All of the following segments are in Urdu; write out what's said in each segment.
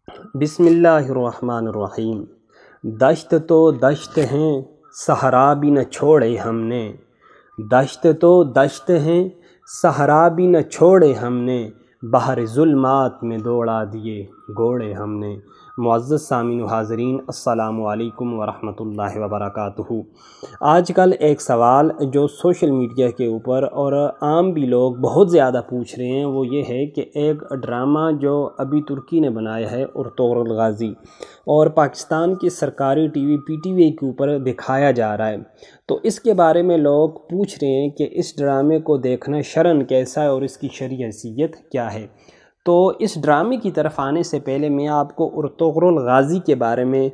بسم اللہ الرحمن الرحیم۔ دشت تو دشت ہیں صحرا بھی نہ چھوڑے ہم نے، دشت تو دشت ہیں صحرا بھی نہ چھوڑے ہم نے، بحر ظلمات میں دوڑا دیے گھوڑے ہم نے۔ معزز سامعین و حاضرین، السلام علیکم ورحمۃ اللہ وبرکاتہ۔ آج کل ایک سوال جو سوشل میڈیا کے اوپر اور عام بھی لوگ بہت زیادہ پوچھ رہے ہیں وہ یہ ہے کہ ایک ڈرامہ جو ابھی ترکی نے بنایا ہے ارطغرل غازی، اور پاکستان کی سرکاری ٹی وی PTV کے اوپر دکھایا جا رہا ہے، تو اس کے بارے میں لوگ پوچھ رہے ہیں کہ اس ڈرامے کو دیکھنا شرعاً کیسا ہے اور اس کی شرعی حیثیت کیا ہے۔ تو اس ڈرامے کی طرف آنے سے پہلے میں آپ کو ارطغرل غازی کے بارے میں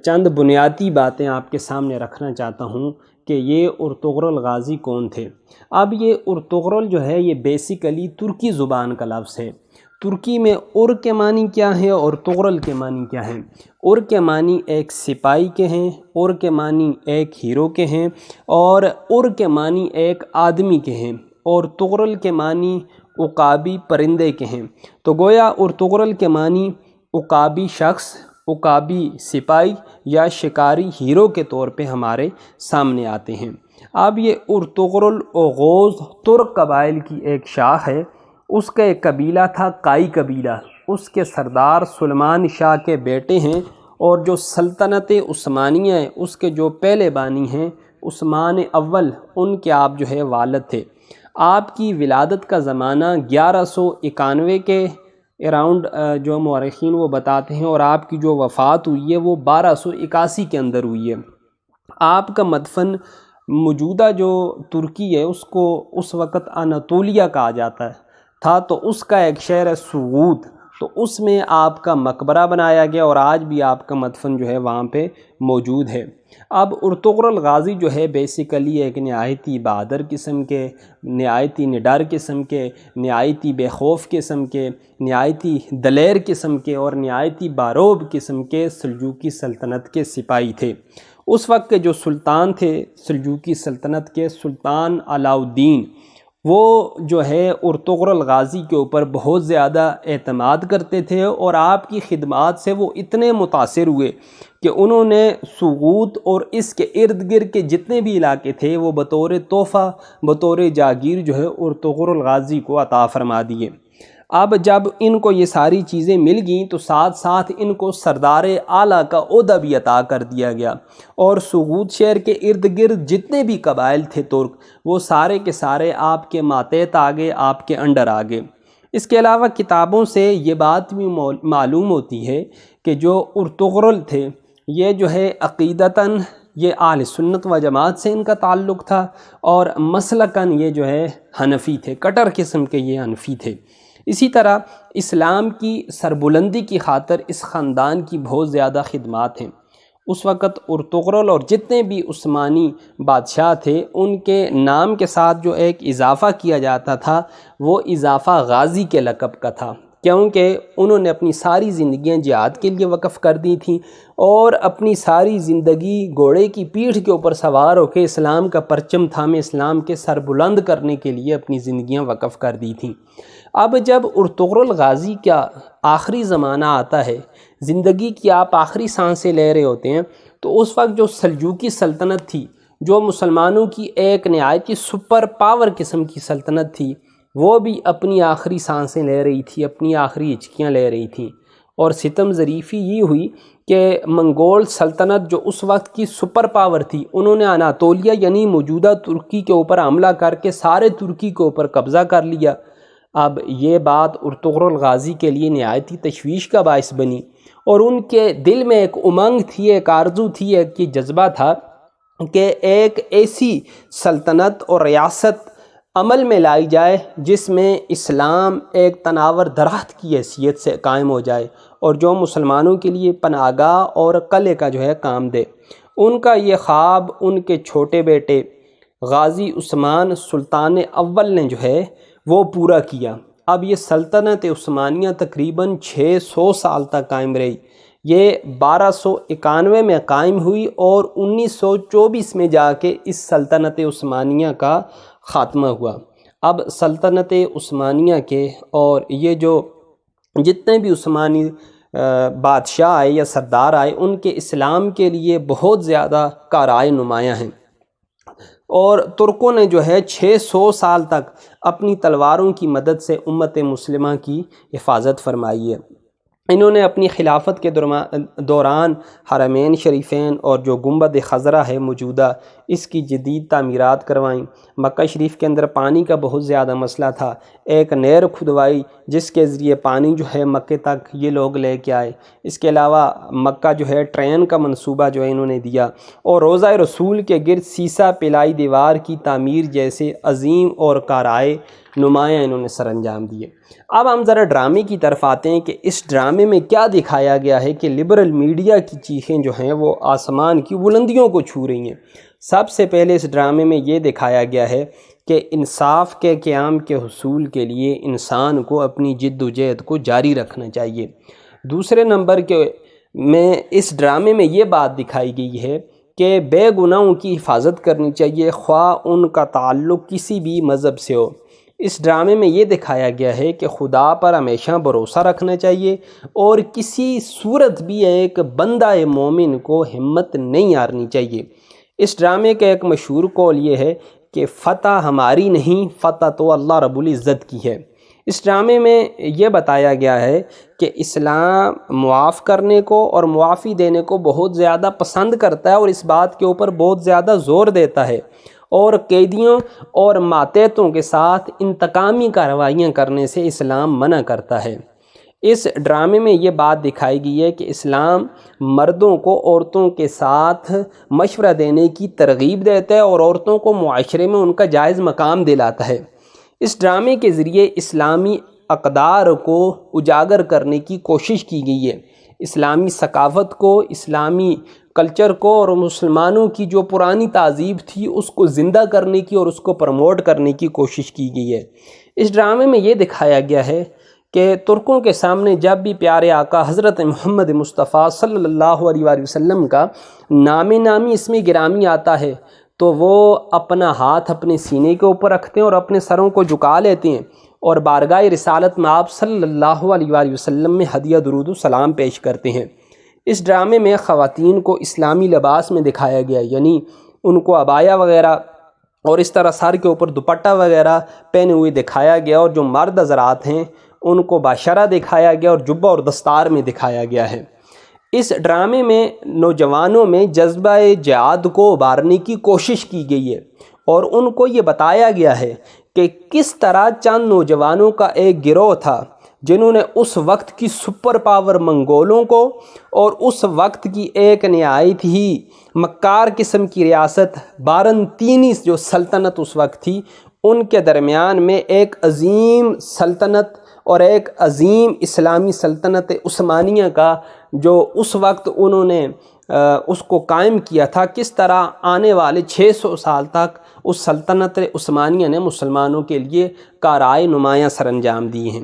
چند بنیادی باتیں آپ کے سامنے رکھنا چاہتا ہوں کہ یہ ارطغرل غازی کون تھے۔ اب یہ ارطغرل جو ہے یہ بیسیکلی ترکی زبان کا لفظ ہے۔ ترکی میں ار کے معنی کیا ہے اور ارطغرل کے معنی کیا ہیں؟ ار کے معنی ایک سپاہی کے ہیں، ار کے معنی ایک ہیرو کے ہیں، اور ار کے معنی ایک آدمی کے ہیں، اور ارطغرل کے معنی عقابی پرندے کے ہیں۔ تو گویا ارطغرل کے معنی عقابی شخص، عقابی سپاہی یا شکاری ہیرو کے طور پہ ہمارے سامنے آتے ہیں۔ اب یہ ارطغرل اوغوز ترک قبائل کی ایک شاخ ہے۔ اس کا ایک قبیلہ تھا قائی قبیلہ، اس کے سردار سلمان شاہ کے بیٹے ہیں، اور جو سلطنت عثمانیہ ہے اس کے جو پہلے بانی ہیں عثمان اول، ان کے آپ جو ہے والد تھے۔ آپ کی ولادت کا زمانہ 1191 کے اراؤنڈ جو مورخین وہ بتاتے ہیں، اور آپ کی جو وفات ہوئی ہے وہ 1281 کے اندر ہوئی ہے۔ آپ کا مدفن موجودہ جو ترکی ہے اس کو اس وقت اناطولیہ کہا جاتا تھا، تو اس کا ایک شہر ہے سوغوت، تو اس میں آپ کا مقبرہ بنایا گیا، اور آج بھی آپ کا مدفن جو ہے وہاں پہ موجود ہے۔ اب ارطغرل غازی جو ہے بیسیکلی ایک نہایتی بہادر قسم کے، نہایتی نڈر قسم کے، نہایتی بے خوف قسم کے، نہایتی دلیر قسم کے، اور نہایتی باروب قسم کے سلجوقی سلطنت کے سپاہی تھے۔ اس وقت کے جو سلطان تھے سلجوقی سلطنت کے، سلطان علاء الدین، وہ جو ہے ارطغرل غازی کے اوپر بہت زیادہ اعتماد کرتے تھے، اور آپ کی خدمات سے وہ اتنے متاثر ہوئے کہ انہوں نے سوغوت اور اس کے ارد گرد کے جتنے بھی علاقے تھے وہ بطور تحفہ، بطور جاگیر جو ہے ارطغرل غازی کو عطا فرما دیے۔ اب جب ان کو یہ ساری چیزیں مل گئیں تو ساتھ ساتھ ان کو سردار اعلیٰ کا عہدہ بھی عطا کر دیا گیا، اور سوغوت شہر کے ارد گرد جتنے بھی قبائل تھے ترک، وہ سارے کے سارے آپ کے ماتحت آ گئے، آپ کے انڈر آ گئے۔ اس کے علاوہ کتابوں سے یہ بات بھی معلوم ہوتی ہے کہ جو ارطغرل تھے یہ جو ہے عقیدتاً یہ اہل سنت و جماعت سے ان کا تعلق تھا، اور مسلکاً یہ جو ہے حنفی تھے، کٹر قسم کے یہ حنفی تھے۔ اسی طرح اسلام کی سربلندی کی خاطر اس خاندان کی بہت زیادہ خدمات ہیں۔ اس وقت ارطغرل اور جتنے بھی عثمانی بادشاہ تھے ان کے نام کے ساتھ جو ایک اضافہ کیا جاتا تھا وہ اضافہ غازی کے لقب کا تھا، کیونکہ انہوں نے اپنی ساری زندگیاں جہاد کے لیے وقف کر دی تھیں، اور اپنی ساری زندگی گھوڑے کی پیٹھ کے اوپر سوار ہو کے اسلام کا پرچم تھامے اسلام کے سر بلند کرنے کے لیے اپنی زندگیاں وقف کر دی تھیں۔ اب جب ارطغرل غازی کا آخری زمانہ آتا ہے، زندگی کی آپ آخری سانسیں لے رہے ہوتے ہیں، تو اس وقت جو سلجوقی سلطنت تھی، جو مسلمانوں کی ایک نہایتی سپر پاور قسم کی سلطنت تھی، وہ بھی اپنی آخری سانسیں لے رہی تھی، اپنی آخری ہچکیاں لے رہی تھیں۔ اور ستم ظریفی یہ ہوئی کہ منگول سلطنت جو اس وقت کی سپر پاور تھی، انہوں نے اناطولیہ یعنی موجودہ ترکی کے اوپر حملہ کر کے سارے ترکی کے اوپر قبضہ کر لیا۔ اب یہ بات ارطغرل غازی کے لیے نہایتی تشویش کا باعث بنی، اور ان کے دل میں ایک امنگ تھی، ایک آرزو تھی، ایک جذبہ تھا کہ ایک ایسی سلطنت اور ریاست عمل میں لائی جائے جس میں اسلام ایک تناور درخت کی حیثیت سے قائم ہو جائے، اور جو مسلمانوں کے لیے پناہ گاہ اور قلعے کا جو ہے کام دے۔ ان کا یہ خواب ان کے چھوٹے بیٹے غازی عثمان سلطان اول نے جو ہے وہ پورا کیا۔ اب یہ سلطنت عثمانیہ تقریباً 600 سال تک قائم رہی۔ یہ 1291 میں قائم ہوئی، اور 1924 میں جا کے اس سلطنت عثمانیہ کا خاتمہ ہوا۔ اب سلطنت عثمانیہ کے اور یہ جو جتنے بھی عثمانی بادشاہ آئے یا سردار آئے ان کے اسلام کے لیے بہت زیادہ کارآمد نمایاں ہیں، اور ترکوں نے جو ہے 600 سال تک اپنی تلواروں کی مدد سے امت مسلمہ کی حفاظت فرمائی ہے۔ انہوں نے اپنی خلافت کے دوران حرمین شریفین اور جو گنبد خضرہ ہے موجودہ، اس کی جدید تعمیرات کروائیں۔ مکہ شریف کے اندر پانی کا بہت زیادہ مسئلہ تھا، ایک نہر کھدوائی جس کے ذریعے پانی جو ہے مکے تک یہ لوگ لے کے آئے۔ اس کے علاوہ مکہ جو ہے ٹرین کا منصوبہ جو ہے انہوں نے دیا، اور روضہ رسول کے گرد سیسہ پلائی دیوار کی تعمیر جیسے عظیم اور کارآمد نمایاں انہوں نے سر انجام دیے۔ اب ہم ذرا ڈرامے کی طرف آتے ہیں کہ اس ڈرامے میں کیا دکھایا گیا ہے کہ لبرل میڈیا کی چیخیں جو ہیں وہ آسمان کی بلندیوں کو چھو رہی ہیں۔ سب سے پہلے اس ڈرامے میں یہ دکھایا گیا ہے کہ انصاف کے قیام کے حصول کے لیے انسان کو اپنی جد و جہد کو جاری رکھنا چاہیے۔ دوسرے نمبر کے میں اس ڈرامے میں یہ بات دکھائی گئی ہے کہ بے گناہوں کی حفاظت کرنی چاہیے، خواہ ان کا تعلق کسی بھی مذہب سے ہو۔ اس ڈرامے میں یہ دکھایا گیا ہے کہ خدا پر ہمیشہ بھروسہ رکھنا چاہیے، اور کسی صورت بھی ایک بندہ مومن کو ہمت نہیں ہارنی چاہیے۔ اس ڈرامے کا ایک مشہور قول یہ ہے کہ فتح ہماری نہیں، فتح تو اللہ رب العزت کی ہے۔ اس ڈرامے میں یہ بتایا گیا ہے کہ اسلام معاف کرنے کو اور معافی دینے کو بہت زیادہ پسند کرتا ہے، اور اس بات کے اوپر بہت زیادہ زور دیتا ہے، اور قیدیوں اور ماتحتوں کے ساتھ انتقامی کارروائیاں کرنے سے اسلام منع کرتا ہے۔ اس ڈرامے میں یہ بات دکھائی گئی ہے کہ اسلام مردوں کو عورتوں کے ساتھ مشورہ دینے کی ترغیب دیتا ہے، اور عورتوں کو معاشرے میں ان کا جائز مقام دلاتا ہے۔ اس ڈرامے کے ذریعے اسلامی اقدار کو اجاگر کرنے کی کوشش کی گئی ہے، اسلامی ثقافت کو، اسلامی کلچر کو، اور مسلمانوں کی جو پرانی تہذیب تھی اس کو زندہ کرنے کی اور اس کو پروموٹ کرنے کی کوشش کی گئی ہے۔ اس ڈرامے میں یہ دکھایا گیا ہے کہ ترکوں کے سامنے جب بھی پیارے آقا حضرت محمد مصطفیٰ صلی اللہ علیہ وآلہ وسلم کا نامی اسم گرامی آتا ہے تو وہ اپنا ہاتھ اپنے سینے کے اوپر رکھتے ہیں اور اپنے سروں کو جھکا لیتے ہیں، اور بارگاہ رسالت میں آپ صلی اللہ علیہ وآلہ وسلم میں ہدیہ درود و سلام پیش کرتے ہیں۔ اس ڈرامے میں خواتین کو اسلامی لباس میں دکھایا گیا، یعنی ان کو عبایا وغیرہ اور اس طرح سر کے اوپر دوپٹہ وغیرہ پہنے ہوئے دکھایا گیا، اور جو مرد حضرات ہیں ان کو باشرہ دکھایا گیا اور جبہ اور دستار میں دکھایا گیا ہے۔ اس ڈرامے میں نوجوانوں میں جذبہ جہاد کو ابھارنے کی کوشش کی گئی ہے، اور ان کو یہ بتایا گیا ہے کہ کس طرح چند نوجوانوں کا ایک گروہ تھا جنہوں نے اس وقت کی سپر پاور منگولوں کو اور اس وقت کی ایک نہایت ہی مکار قسم کی ریاست بارنطینی جو سلطنت اس وقت تھی، ان کے درمیان میں ایک عظیم سلطنت اور ایک عظیم اسلامی سلطنت عثمانیہ کا جو اس وقت انہوں نے اس کو قائم کیا تھا، کس طرح آنے والے 600 سال تک اس سلطنت عثمانیہ نے مسلمانوں کے لیے کارآمد نمایاں سر انجام دیے ہیں۔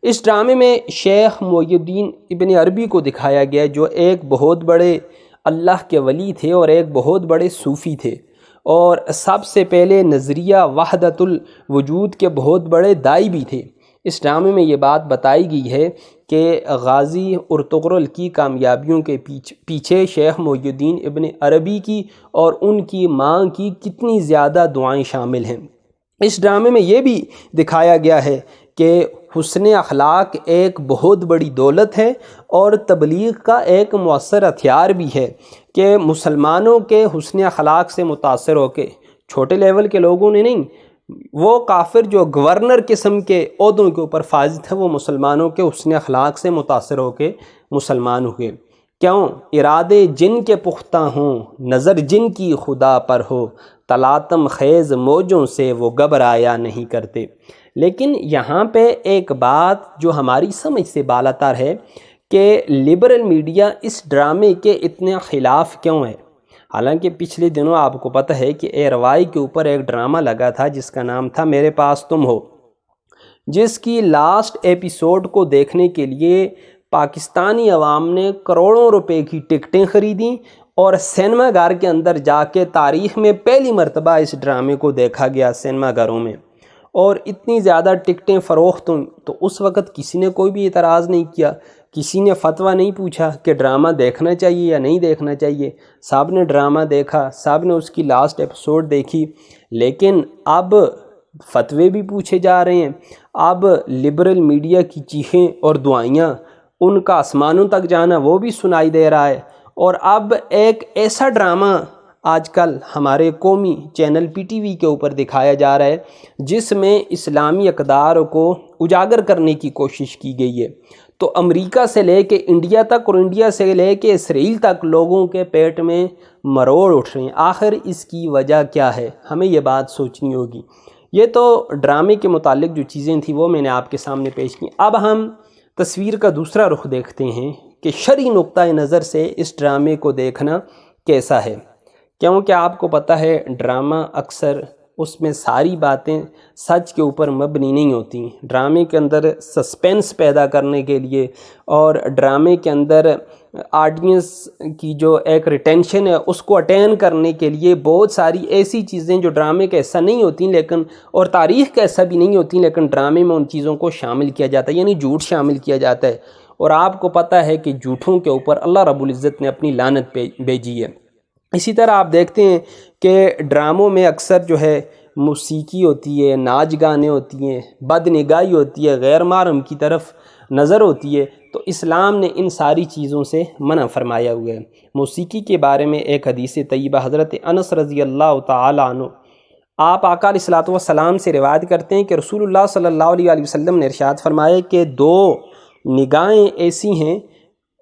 اس ڈرامے میں شیخ محی الدین ابن عربی کو دکھایا گیا جو ایک بہت بڑے اللہ کے ولی تھے اور ایک بہت بڑے صوفی تھے، اور سب سے پہلے نظریہ وحدت الوجود کے بہت بڑے داعی بھی تھے۔ اس ڈرامے میں یہ بات بتائی گئی ہے کہ غازی ارطغرل کی کامیابیوں کے پیچھے شیخ محی الدین ابن عربی کی اور ان کی ماں کی کتنی زیادہ دعائیں شامل ہیں۔ اس ڈرامے میں یہ بھی دکھایا گیا ہے کہ حسن اخلاق ایک بہت بڑی دولت ہے اور تبلیغ کا ایک مؤثر ہتھیار بھی ہے، کہ مسلمانوں کے حسن اخلاق سے متاثر ہو کے، چھوٹے لیول کے لوگوں نے نہیں، وہ کافر جو گورنر قسم کے عہدوں کے اوپر فائز تھے، وہ مسلمانوں کے حسن اخلاق سے متاثر ہو کے مسلمان ہوئے۔ کیوں؟ ارادے جن کے پختہ ہوں، نظر جن کی خدا پر ہو، تلاطم خیز موجوں سے وہ گھبرایا نہیں کرتے۔ لیکن یہاں پہ ایک بات جو ہماری سمجھ سے بالاتر ہے کہ لبرل میڈیا اس ڈرامے کے اتنے خلاف کیوں ہے؟ حالانکہ پچھلے دنوں آپ کو پتہ ہے کہ اے روائی کے اوپر ایک ڈرامہ لگا تھا جس کا نام تھا میرے پاس تم ہو، جس کی لاسٹ ایپیسوڈ کو دیکھنے کے لیے پاکستانی عوام نے کروڑوں روپے کی ٹکٹیں خریدیں، اور سینما گھر کے اندر جا کے تاریخ میں پہلی مرتبہ اس ڈرامے کو دیکھا گیا سینما گھروں میں، اور اتنی زیادہ ٹکٹیں فروخت ہوئیں تو اس وقت کسی نے کوئی بھی اعتراض نہیں کیا۔ کسی نے فتویٰ نہیں پوچھا کہ ڈرامہ دیکھنا چاہیے یا نہیں دیکھنا چاہیے، سب نے ڈرامہ دیکھا، سب نے اس کی لاسٹ ایپیسوڈ دیکھی، لیکن اب فتوے بھی پوچھے جا رہے ہیں، اب لبرل میڈیا کی چیخیں اور دعائیاں، ان کا آسمانوں تک جانا وہ بھی سنائی دے رہا ہے، اور اب ایک ایسا ڈرامہ آج کل ہمارے قومی چینل پی ٹی وی کے اوپر دکھایا جا رہا ہے جس میں اسلامی اقدار کو اجاگر کرنے کی کوشش کی گئی ہے۔ تو امریکہ سے لے کے انڈیا تک اور انڈیا سے لے کے اسرائیل تک لوگوں کے پیٹ میں مروڑ اٹھ رہے ہیں۔ آخر اس کی وجہ کیا ہے؟ ہمیں یہ بات سوچنی ہوگی۔ یہ تو ڈرامے کے متعلق جو چیزیں تھیں وہ میں نے آپ کے سامنے پیش کی۔ اب ہم تصویر کا دوسرا رخ دیکھتے ہیں کہ شرعی نقطہ نظر سے اس ڈرامے کو دیکھنا کیسا ہے، کیونکہ آپ کو پتہ ہے ڈرامہ اکثر اس میں ساری باتیں سچ کے اوپر مبنی نہیں ہوتی۔ ڈرامے کے اندر سسپینس پیدا کرنے کے لیے اور ڈرامے کے اندر آڈینس کی جو ایک ریٹینشن ہے اس کو اٹین کرنے کے لیے بہت ساری ایسی چیزیں جو ڈرامے کا حصہ نہیں ہوتی لیکن اور تاریخ کا حصہ بھی نہیں ہوتی، لیکن ڈرامے میں ان چیزوں کو شامل کیا جاتا ہے، یعنی جھوٹ شامل کیا جاتا ہے۔ اور آپ کو پتہ ہے کہ جھوٹوں کے اوپر اللہ رب العزت نے اپنی لعنت بھیجی ہے۔ اسی طرح آپ دیکھتے ہیں کہ ڈراموں میں اکثر جو ہے موسیقی ہوتی ہے، ناچ گانے ہوتی ہیں، بد نگاہی ہوتی ہے، غیر محرم کی طرف نظر ہوتی ہے، تو اسلام نے ان ساری چیزوں سے منع فرمایا ہوا ہے۔ موسیقی کے بارے میں ایک حدیث طیبہ حضرت انس رضی اللہ تعالی عنہ آپ آقا علیہ الصلوۃ والسلام سے روایت کرتے ہیں کہ رسول اللہ صلی اللہ علیہ وسلم نے ارشاد فرمایا کہ دو نگاہیں ایسی ہیں،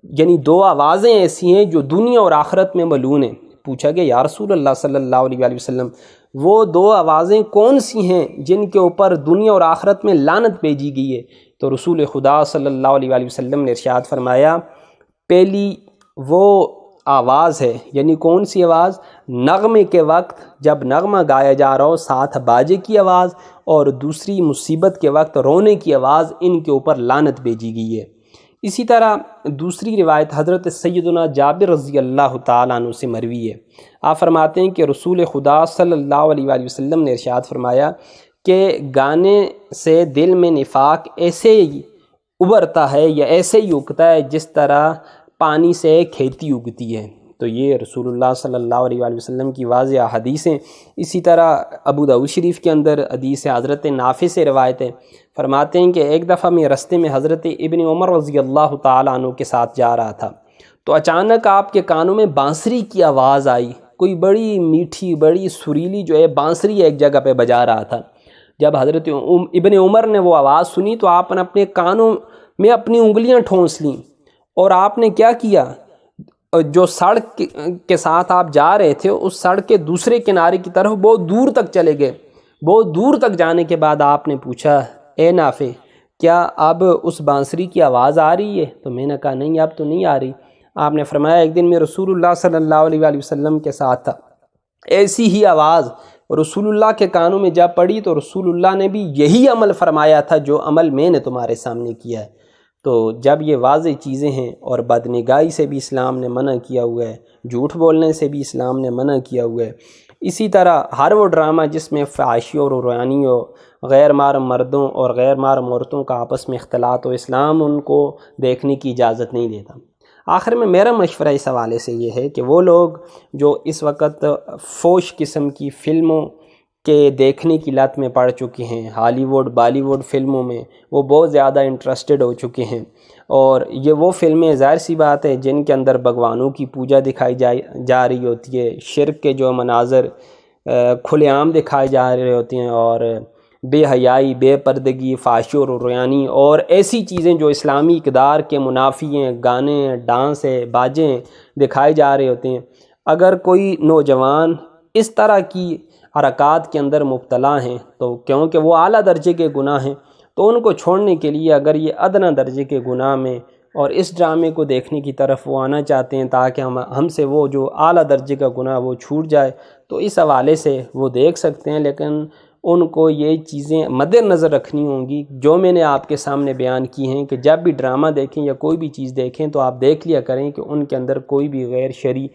یعنی دو آوازیں ایسی ہیں جو دنیا اور آخرت میں ملعون ہیں۔ پوچھا گیا یا رسول اللہ صلی اللہ علیہ وسلم وہ دو آوازیں کون سی ہیں جن کے اوپر دنیا اور آخرت میں لعنت بھیجی گئی ہے؟ تو رسول خدا صلی اللہ علیہ وسلم نے ارشاد فرمایا پہلی وہ آواز ہے، یعنی کون سی آواز؟ نغمے کے وقت جب نغمہ گایا جا رہا ہو ساتھ باجے کی آواز، اور دوسری مصیبت کے وقت رونے کی آواز، ان کے اوپر لعنت بھیجی گئی ہے۔ اسی طرح دوسری روایت حضرت سیدنا جابر رضی اللہ تعالیٰ عنہ سے مروی ہے۔ آپ فرماتے ہیں کہ رسول خدا صلی اللہ علیہ وسلم نے ارشاد فرمایا کہ گانے سے دل میں نفاق ایسے ہی ابھرتا ہے یا ایسے ہی اگتا ہے جس طرح پانی سے کھیتی اگتی ہے۔ تو یہ رسول اللہ صلی اللہ علیہ وسلم کی واضح حدیثیں۔ اسی طرح ابو داؤد شریف کے اندر حدیث حضرت نافع سے روایت ہے، فرماتے ہیں کہ ایک دفعہ میں رستے میں حضرت ابن عمر رضی اللہ تعالیٰ عنہ کے ساتھ جا رہا تھا، تو اچانک آپ کے کانوں میں بانسری کی آواز آئی، کوئی بڑی میٹھی بڑی سریلی جو ہے بانسری ایک جگہ پہ بجا رہا تھا۔ جب حضرت ابن عمر نے وہ آواز سنی تو آپ نے اپنے کانوں میں اپنی انگلیاں ٹھونس لیں، اور آپ نے کیا کیا، جو سڑک کے ساتھ آپ جا رہے تھے اس سڑک کے دوسرے کنارے کی طرف بہت دور تک چلے گئے۔ بہت دور تک جانے کے بعد آپ نے پوچھا اے نافع کیا اب اس بانسری کی آواز آ رہی ہے؟ تو میں نے کہا نہیں اب تو نہیں آ رہی۔ آپ نے فرمایا ایک دن میں رسول اللہ صلی اللہ علیہ وسلم کے ساتھ تھا، ایسی ہی آواز رسول اللہ کے کانوں میں جا پڑی تو رسول اللہ نے بھی یہی عمل فرمایا تھا جو عمل میں نے تمہارے سامنے کیا ہے۔ تو جب یہ واضح چیزیں ہیں، اور بدنگاہی سے بھی اسلام نے منع کیا ہوا ہے، جھوٹ بولنے سے بھی اسلام نے منع کیا ہوا ہے، اسی طرح ہر وہ ڈرامہ جس میں فحاشی اور روانی ہو، غیر محرم مردوں اور غیر محرم عورتوں کا آپس میں اختلاط ہو، اسلام ان کو دیکھنے کی اجازت نہیں دیتا۔ آخر میں میرا مشورہ اس حوالے سے یہ ہے کہ وہ لوگ جو اس وقت فوش قسم کی فلموں کے دیکھنے کی لت میں پڑ چکے ہیں، ہالی ووڈ بالی ووڈ فلموں میں وہ بہت زیادہ انٹرسٹڈ ہو چکے ہیں، اور یہ وہ فلمیں ظاہر سی بات ہے جن کے اندر بھگوانوں کی پوجا دکھائی جا رہی ہوتی ہے، شرک کے جو مناظر کھلے عام دکھائے جا رہے ہوتے ہیں، اور بے حیائی، بے پردگی، فحاشی اور روانی اور ایسی چیزیں جو اسلامی اقدار کے منافی ہیں، گانے ڈانس ہے باجے دکھائے جا رہے ہوتے ہیں۔ اگر کوئی نوجوان اس طرح کی حرکات کے اندر مبتلا ہیں تو کیونکہ وہ اعلیٰ درجے کے گناہ ہیں، تو ان کو چھوڑنے کے لیے اگر یہ ادنیٰ درجے کے گناہ میں اور اس ڈرامے کو دیکھنے کی طرف وہ آنا چاہتے ہیں تاکہ ہم سے وہ جو اعلیٰ درجے کا گناہ وہ چھوٹ جائے، تو اس حوالے سے وہ دیکھ سکتے ہیں، لیکن ان کو یہ چیزیں مد نظر رکھنی ہوں گی جو میں نے آپ کے سامنے بیان کی ہیں، کہ جب بھی ڈرامہ دیکھیں یا کوئی بھی چیز دیکھیں تو آپ دیکھ لیا کریں کہ ان کے اندر کوئی بھی غیر شرعی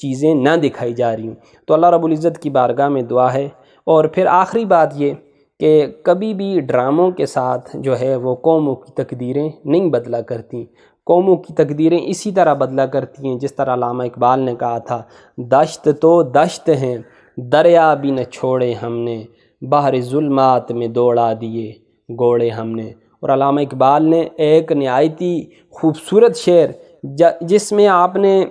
چیزیں نہ دکھائی جا رہی ہوں۔ تو اللہ رب العزت کی بارگاہ میں دعا ہے۔ اور پھر آخری بات یہ کہ کبھی بھی ڈراموں کے ساتھ جو ہے وہ قوموں کی تقدیریں نہیں بدلا کرتی۔ قوموں کی تقدیریں اسی طرح بدلا کرتی ہیں جس طرح علامہ اقبال نے کہا تھا، دشت تو دشت ہیں دریا بھی نہ چھوڑے ہم نے، بحر ظلمات میں دوڑا دیے گوڑے ہم نے۔ اور علامہ اقبال نے ایک نہایتی خوبصورت شعر جس میں آپ نے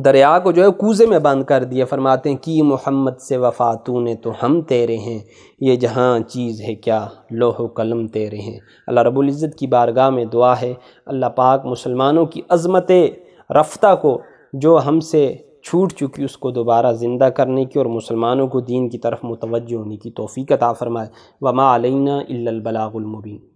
دریا کو جو ہے کوزے میں بند کر دیا، فرماتے ہیں کی محمد سے وفا تو نے تو ہم تیرے ہیں، یہ جہاں چیز ہے کیا لوح و قلم تیرے ہیں۔ اللہ رب العزت کی بارگاہ میں دعا ہے اللہ پاک مسلمانوں کی عظمت رفتہ کو جو ہم سے چھوٹ چکی اس کو دوبارہ زندہ کرنے کی اور مسلمانوں کو دین کی طرف متوجہ ہونے کی توفیق عطا فرمائے۔ وما علینا الا البلاغ المبین۔